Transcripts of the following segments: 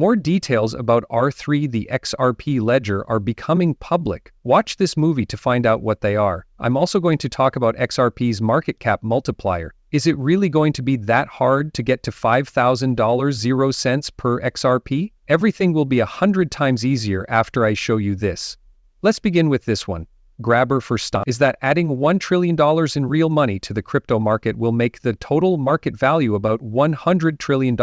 More details about R3, the XRP ledger, are becoming public. Watch this movie to find out what they are. I'm also going to talk about XRP's market cap multiplier. Is it really going to be that hard to get to $5,000 0 cents per XRP? Everything will be 100 times easier after I show you this. Let's begin with this one. Grabber for stock is that adding $1 trillion in real money to the crypto market will make the total market value about $100 trillion,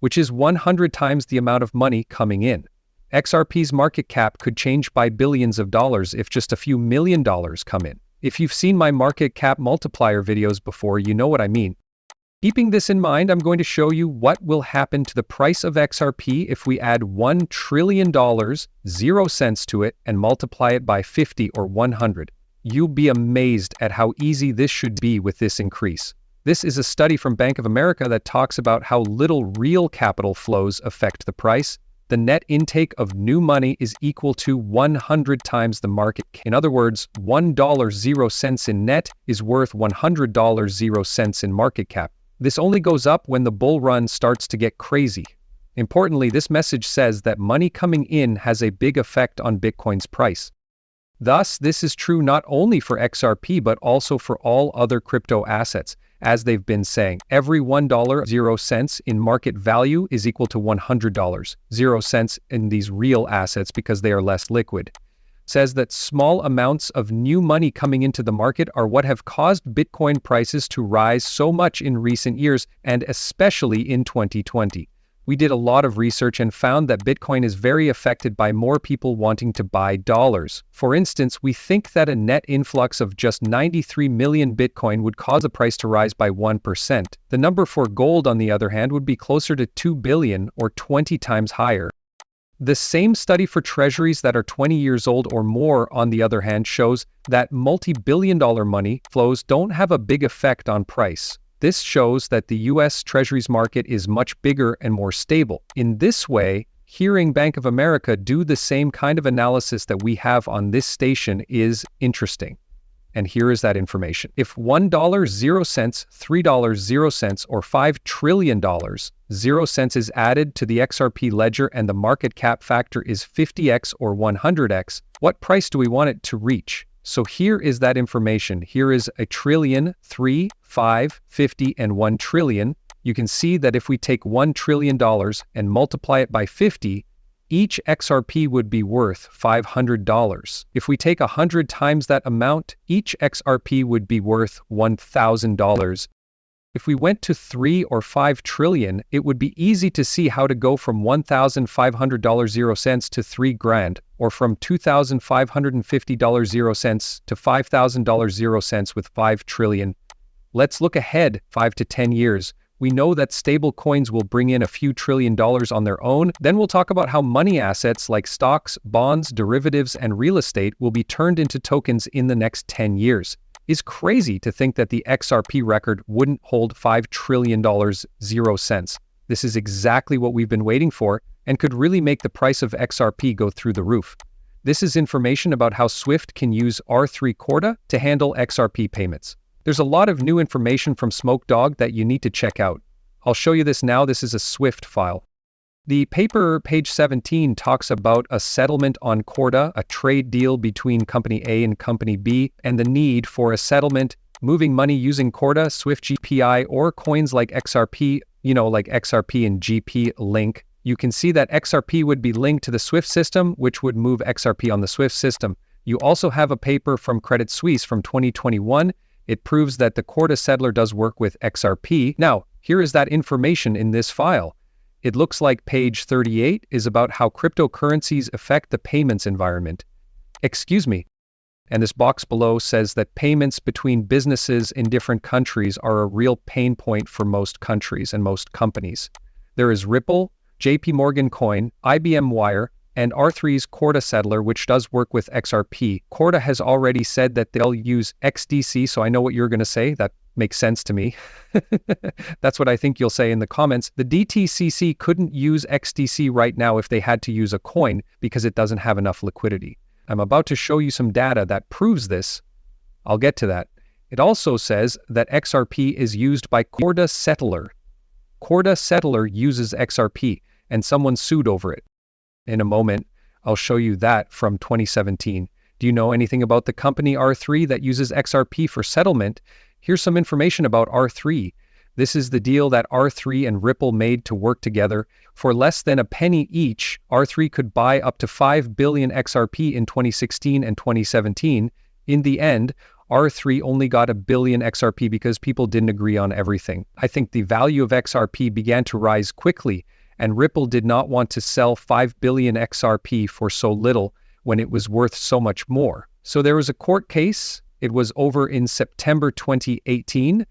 which is 100 times the amount of money coming in. XRP's market cap could change by billions of dollars if just a few $1 million come in. If you've seen my market cap multiplier videos before, you know what I mean. Keeping this in mind, I'm going to show you what will happen to the price of XRP if we add $1 trillion 0 cents to it and multiply it by 50 or 100. You'll be amazed at how easy this should be with this increase. This is a study from Bank of America that talks about how little real capital flows affect the price. The net intake of new money is equal to 100 times the market. In other words, $1 0 cents in net is worth $100 0 cents in market cap. This only goes up when the bull run starts to get crazy. Importantly, this message says that money coming in has a big effect on Bitcoin's price. Thus, this is true not only for XRP but also for all other crypto assets. As they've been saying, every $1 0 cents in market value is equal to $100 0 cents in these real assets because they are less liquid. Says that small amounts of new money coming into the market are what have caused Bitcoin prices to rise so much in recent years, and especially in 2020. We did a lot of research and found that Bitcoin is very affected by more people wanting to buy dollars. For instance, we think that a net influx of just 93 million Bitcoin would cause the price to rise by 1%. The number for gold, on the other hand, would be closer to 2 billion or 20 times higher. The same study for treasuries that are 20 years old or more, on the other hand, shows that multi-billion-dollar money flows don't have a big effect on price. This shows that the US Treasuries market is much bigger and more stable. In this way, hearing Bank of America do the same kind of analysis that we have on this station is interesting. And here is that information. If $1 0 cents, $3 0 cents, or $5 trillion 0 cents is added to the XRP ledger and the market cap factor is 50x or 100x, what price do we want it to reach? So here is that information. Here is a trillion, 3, 5, 50, and 1 trillion. You can see that if we take $1 trillion and multiply it by 50, each XRP would be worth $500. If we take 100 times that amount, each XRP would be worth $1,000. If we went to 3 or 5 trillion, it would be easy to see how to go from $1,500 0 cents to $3,000, or from $2,550 0 cents to $5,000 0 cents with 5 trillion. Let's look ahead 5 to 10 years. We know that stable coins will bring in a few $trillion on their own. Then we'll talk about how money assets like stocks, bonds, derivatives, and real estate will be turned into tokens in the next 10 years. It's crazy to think that the XRP record wouldn't hold $5 trillion 0 cents. This is exactly what we've been waiting for and could really make the price of XRP go through the roof. This is information about how Swift can use R3 Corda to handle XRP payments. There's a lot of new information from Smoke Dog that you need to check out. I'll show you this now. This is a Swift file. The paper, page 17, talks about a settlement on Corda, a trade deal between Company A and Company B, and the need for a settlement, moving money using Corda, Swift GPI, or coins like XRP, like XRP and GP link. You can see that XRP would be linked to the Swift system, which would move XRP on the Swift system. You also have a paper from Credit Suisse from 2021. It proves that the Corda settler does work with XRP. Now, here is that information in this file. It looks like page 38 is about how cryptocurrencies affect the payments environment. And this box below says that payments between businesses in different countries are a real pain point for most countries and most companies. There is Ripple, JP Morgan Coin, IBM Wire, and R3's Corda settler, which does work with XRP. Corda has already said that they'll use XDC, so I know what you're going to say. That makes sense to me. That's what I think you'll say in the comments. The DTCC couldn't use XDC right now if they had to use a coin because it doesn't have enough liquidity. I'm about to show you some data that proves this. I'll get to that. It also says that XRP is used by Corda settler. Corda settler uses XRP. and someone sued over it. In a moment, I'll show you that from 2017. Do you know anything about the company R3 that uses XRP for settlement? Here's some information about R3. This is the deal that R3 and Ripple made to work together. For less than a penny each, R3 could buy up to 5 billion XRP in 2016 and 2017. In the end, R3 only got a billion XRP because people didn't agree on everything. I think the value of XRP began to rise quickly, and Ripple did not want to sell 5 billion XRP for so little when it was worth so much more. So there was a court case. It was over in September 2018.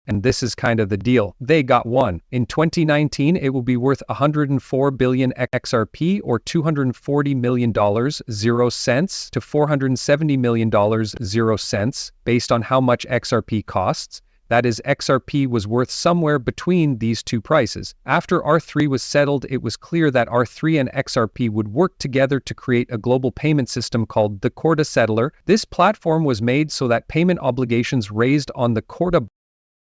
And this is kind of the deal. They got one. In 2019, it will be worth 104 billion XRP or $240 million, 0 cents, to $470 million, 0 cents, based on how much XRP costs. That is, XRP was worth somewhere between these two prices. After R3 was settled, it was clear that R3 and XRP would work together to create a global payment system called the Corda Settler. This platform was made so that payment obligations raised on the Corda